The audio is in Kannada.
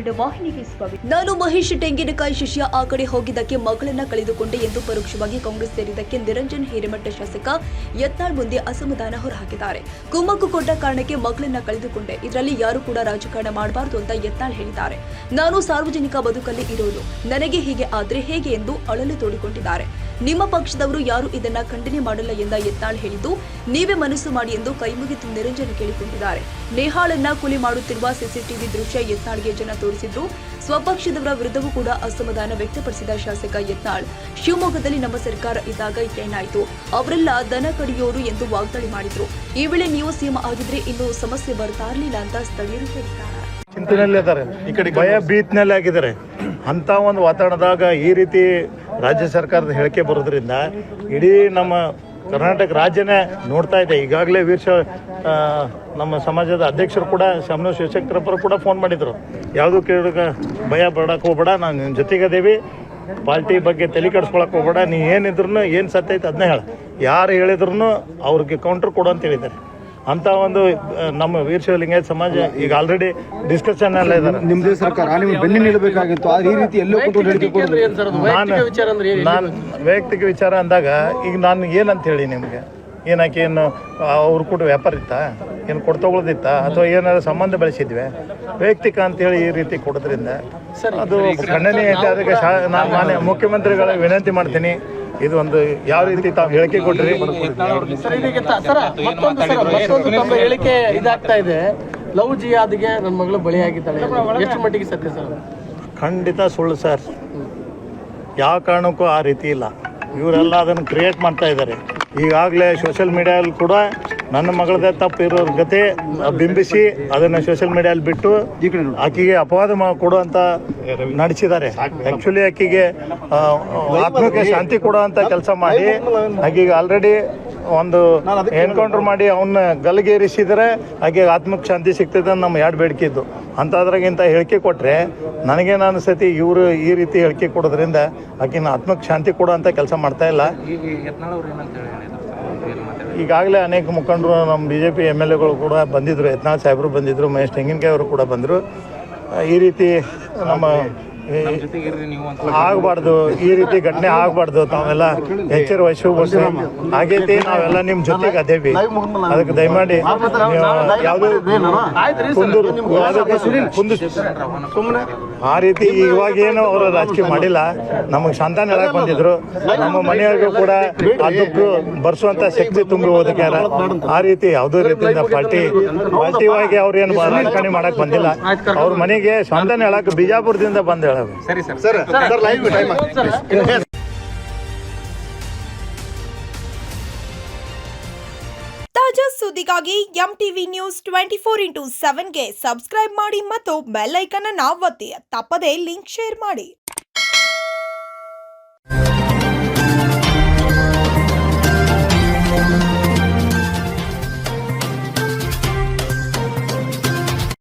ಕನ್ನಡ ವಾಹಿನಿಗೆ ಸ್ವಾಗತ. ನಾನು ಮಹೇಶ್ ತೆಂಗಿನಕಾಯಿ ಶಿಷ್ಯ ಆ ಕಡೆ ಹೋಗಿದ್ದಕ್ಕೆ ಮಗಳನ್ನ ಕಳೆದುಕೊಂಡೆ ಎಂದು ಪರೋಕ್ಷವಾಗಿ ಕಾಂಗ್ರೆಸ್ ಸೇರಿದ್ದಕ್ಕೆ ನಿರಂಜನ್ ಹಿರೇಮಠ ಶಾಸಕ ಯತ್ನಾಳ್ ಮುಂದೆ ಅಸಮಾಧಾನ ಹೊರಹಾಕಿದ್ದಾರೆ. ಕುಮ್ಮಕ್ಕು ಕೊಟ್ಟ ಕಾರಣಕ್ಕೆ ಮಗಳನ್ನ ಕಳೆದುಕೊಂಡೆ, ಇದರಲ್ಲಿ ಯಾರು ಕೂಡ ರಾಜಕಾರಣ ಮಾಡಬಾರದು ಅಂತ ಯತ್ನಾಳ್ ಹೇಳಿದ್ದಾರೆ. ನಾನು ಸಾರ್ವಜನಿಕ ಬದುಕಲ್ಲಿ ಇರೋದು, ನನಗೆ ಹೀಗೆ ಆದ್ರೆ ಹೇಗೆ ಎಂದು ಅಳಲು ತೋಡಿಕೊಂಡಿದ್ದಾರೆ. ನಿಮ್ಮ ಪಕ್ಷದವರು ಯಾರು ಇದನ್ನ ಖಂಡನೆ ಮಾಡಲ್ಲ ಎಂದ ಯತ್ನಾಳ್ ಹೇಳಿದ್ದು, ನೀವೇ ಮನಸ್ಸು ಮಾಡಿ ಎಂದು ಕೈಮುಗಿದು ನಿರಂಜನ್ ಕೇಳಿಕೊಂಡಿದ್ದಾರೆ. ನೇಹಾಳನ್ನ ಕೊಲೆ ಮಾಡುತ್ತಿರುವ ಸಿಸಿಟಿವಿ ದೃಶ್ಯ ಯತ್ನಾಳ್ಗೆ ಜನ ತೋರಿಸಿದ್ರು. ಸ್ವಪಕ್ಷದವರ ವಿರುದ್ಧವೂ ಕೂಡ ಅಸಮಾಧಾನ ವ್ಯಕ್ತಪಡಿಸಿದ ಶಾಸಕ ಯತ್ನಾಳ್, ಶಿವಮೊಗ್ಗದಲ್ಲಿ ನಮ್ಮ ಸರ್ಕಾರ ಇದ್ದಾಗ ಏನಾಯಿತು, ಅವರೆಲ್ಲ ದನ ಕಡಿಯೋರು ಎಂದು ವಾಗ್ದಾಳಿ ಮಾಡಿದ್ರು. ಈ ವೇಳೆ ನೀವು ಸಿಎಂ ಆಗಿದ್ರೆ ಇನ್ನು ಸಮಸ್ಯೆ ಬರ್ತಾ ಇರಲಿಲ್ಲ ಅಂತ ಸ್ಥಳೀಯರು ಹೇಳಿದ್ದಾರೆ. ಚಿಂತನೆಯಲ್ಲಿದ್ದಾರೆ, ಈ ಕಡೆ ಭಯ ಭೀತಿನಲ್ಲಿ ಆಗಿದ್ದಾರೆ. ಅಂತ ಒಂದು ವಾತಾವರಣದಾಗ ಈ ರೀತಿ ರಾಜ್ಯ ಸರ್ಕಾರದ ಹೇಳಿಕೆ ಬರೋದ್ರಿಂದ ಇಡೀ ನಮ್ಮ ಕರ್ನಾಟಕ ರಾಜ್ಯನೇ ನೋಡ್ತಾ ಇದೆ. ಈಗಾಗಲೇ ನಮ್ಮ ಸಮಾಜದ ಅಧ್ಯಕ್ಷರು ಕೂಡ ಶಾಮನೂರು ಶಿವಶಂಕರಪ್ಪರು ಕೂಡ ಫೋನ್ ಮಾಡಿದರು, ಯಾವುದು ಕೇಳಿದಾಗ ಭಯ ಪಡಕ್ಕೆ ಹೋಗ್ಬೇಡ, ನಾನು ನಿನ್ನ ಜೊತೆಗದೇವಿ, ಪಾರ್ಟಿ ಬಗ್ಗೆ ತಲೆ ಕೆಡಿಸ್ಕೊಳಕ್ಕೆ ಹೋಗ್ಬೇಡ, ನೀ ಏನಿದ್ರು ಏನು ಸತ್ಯ ಐತೆ ಅದನ್ನೇ ಹೇಳ, ಯಾರು ಹೇಳಿದ್ರು ಅವ್ರಿಗೆ ಕೌಂಟ್ರ್ ಕೊಡು ಅಂತ ಹೇಳಿದ್ದಾರೆ. ಅಂತ ಒಂದು ನಮ್ಮ ವೀರಶೈವಲಿಂಗಾಯತ ಸಮಾಜ ಈಗ ಆಲ್ರೆಡಿ ಡಿಸ್ಕಷನ್ ಎಲ್ಲ ಇದ್ದಾರೆ. ನಿಮ್ಮದೇ ಸರ್ಕಾರ ನೀವು ಬೆನ್ನಿ ನಿಲ್ಲಬೇಕಾಗಿತ್ತು, ಈ ರೀತಿ ಎಲ್ಲೋ ನಾನು ವೈಯಕ್ತಿಕ ವಿಚಾರ ಅಂದಾಗ ಈಗ ನಾನು ಏನಂತ ಹೇಳಿ ನಿಮಗೆ, ಏನಕ್ಕೆ ಏನು ಅವ್ರು ಕೂಡ ವ್ಯಾಪಾರ ಇತ್ತಾ, ಏನು ಕೊಡ್ತಗೊಳ್ಳೋದಿತ್ತ, ಅಥವಾ ಏನಾದ್ರು ಸಂಬಂಧ ಬೆಳೆಸಿದ್ವಿ ವೈಯಕ್ತಿಕ ಅಂತೇಳಿ ಈ ರೀತಿ ಕೊಡೋದ್ರಿಂದ ಅದು ಖಂಡನೀಯ ಐತೆ. ಅದಕ್ಕೆ ನಾನು ಮಾನ್ಯ ಮುಖ್ಯಮಂತ್ರಿಗಳ ವಿನಂತಿ ಮಾಡ್ತೀನಿ, ಇದು ಒಂದು ಯಾವ ರೀತಿ ತಾವು ಹೇಳಿಕೆ ಕೊಟ್ರಿ. ಹೇಳಿಕೆ ಇದಾಗ್ತಾ ಇದೆ, ಲವ್ ಜಿಯಾದ್ಗೆ ನನ್ನ ಮಗಳು ಬಲಿಯಾಗಿದ್ದಾಳೆ, ಎಷ್ಟು ಮಟ್ಟಿಗೆ ಸತ್ಯ ಸರ್? ಖಂಡಿತ ಸುಳ್ಳು ಸರ್, ಯಾವ ಕಾರಣಕ್ಕೂ ಆ ರೀತಿ ಇಲ್ಲ. ಇವರೆಲ್ಲ ಅದನ್ನು ಕ್ರಿಯೇಟ್ ಮಾಡ್ತಾ ಇದ್ದಾರೆ. ಈಗಾಗಲೇ ಸೋಷಿಯಲ್ ಮೀಡಿಯಲ್ಲಿ ಕೂಡ ನನ್ನ ಮಗಳದೇ ತಪ್ಪು ಇರೋರ ಗತೆ ಬಿಂಬಿಸಿ ಅದನ್ನು ಸೋಷಿಯಲ್ ಮೀಡಿಯಲ್ಲಿ ಬಿಟ್ಟು ಆಕೆಗೆ ಅಪವಾದ ಕೊಡುವಂತ ನಡೆಸಿದ್ದಾರೆ. ಆ್ಯಕ್ಚುಲಿ ಆಕೆಗೆ ಆತ್ಮಕ್ಕೆ ಶಾಂತಿ ಕೊಡುವಂಥ ಕೆಲಸ ಮಾಡಿ ಆಕೆಗೆ ಆಲ್ರೆಡಿ ಒಂದು ಎನ್ಕೌಂಟರ್ ಮಾಡಿ ಅವನ್ನ ಗಲ್ಲಿಗೇರಿಸಿದರೆ ಆಕೆಗೆ ಆತ್ಮಕ್ಕೆ ಶಾಂತಿ ಸಿಗ್ತದೆ ಅಂತ ನಮ್ಮ ಎರಡು ಬೇಡಿಕೆ ಇದ್ದು. ಅಂಥದ್ರಾಗಿಂತ ಹೇಳಿಕೆ ಕೊಟ್ಟರೆ ನನಗೇನು ಅನಿಸ್ತೈತಿ, ಇವರು ಈ ರೀತಿ ಹೇಳಿಕೆ ಕೊಡೋದ್ರಿಂದ ಆಕೆನ ಆತ್ಮಕ್ಕೆ ಶಾಂತಿ ಕೊಡುವಂಥ ಕೆಲಸ ಮಾಡ್ತಾ ಇಲ್ಲ. ಈಗಾಗಲೇ ಅನೇಕ ಮುಖಂಡರು ನಮ್ಮ BJP MLAಗಳು ಕೂಡ ಬಂದಿದ್ದರು, ಯತ್ನಾಳ್ ಸಾಹೇಬರು ಬಂದಿದ್ದರು, ಮಹೇಶ್ ತೆಂಗಿನಕಾಯಿ ಅವರು ಕೂಡ ಬಂದರು. ಈ ರೀತಿ ನಮ್ಮ ಆಗಬಾರ್ದು, ಈ ರೀತಿ ಘಟನೆ ಆಗಬಾರ್ದು, ತಾವೆಲ್ಲ ಎಚ್ಚರ ವಹಿಸಬೇಕು. ಆಗೈತಿ, ನಾವೆಲ್ಲ ನಿಮ್ಮ ಜೊತೆಗೆ ಅದೇವಿ. ಅದಕ್ಕೆ ದಯಮಾಡಿ ಯಾವುದೇ ಆ ರೀತಿ ಇವಾಗೇನು ಅವರು ರಾಜಕೀಯ ಮಾಡಿಲ್ಲ. ನಮಗೆ ಸಂತಾನ ಹೇಳಕ್ ಬಂದಿದ್ರು, ನಮ್ಮ ಮನೆಯವ್ರಿಗೂ ಕೂಡ ಅದಕ್ಕೂ ಬರ್ಸುವಂತ ಶಕ್ತಿ ತುಂಬಿ ಹೋದಕ್ಕೆ ಆ ರೀತಿ ಯಾವುದೇ ರೀತಿಯಿಂದ ಪಾರ್ಟಿವಾಗಿ ಅವ್ರೇನು ರಾಜಕಾರಣಿ ಮಾಡಕ್ ಬಂದಿಲ್ಲ. ಅವ್ರ ಮನೆಗೆ ಸಂತಾನ ಹೇಳಕ್ ಬಿಜಾಪುರದಿಂದ ಬಂದ ಹೇಳ. ಸರಿ ಸರ್, ತಾಜಾ ಸುದ್ದಿಗಾಗಿ MTV ನ್ಯೂಸ್ 24/7ಗೆ ಸಬ್ಸ್ಕ್ರೈಬ್ ಮಾಡಿ ಮತ್ತು ಬೆಲ್ ಐಕಾನ್ ಅನ್ನು ಒತ್ತಿ. ತಪ್ಪದೇ ಲಿಂಕ್ ಶೇರ್ ಮಾಡಿ.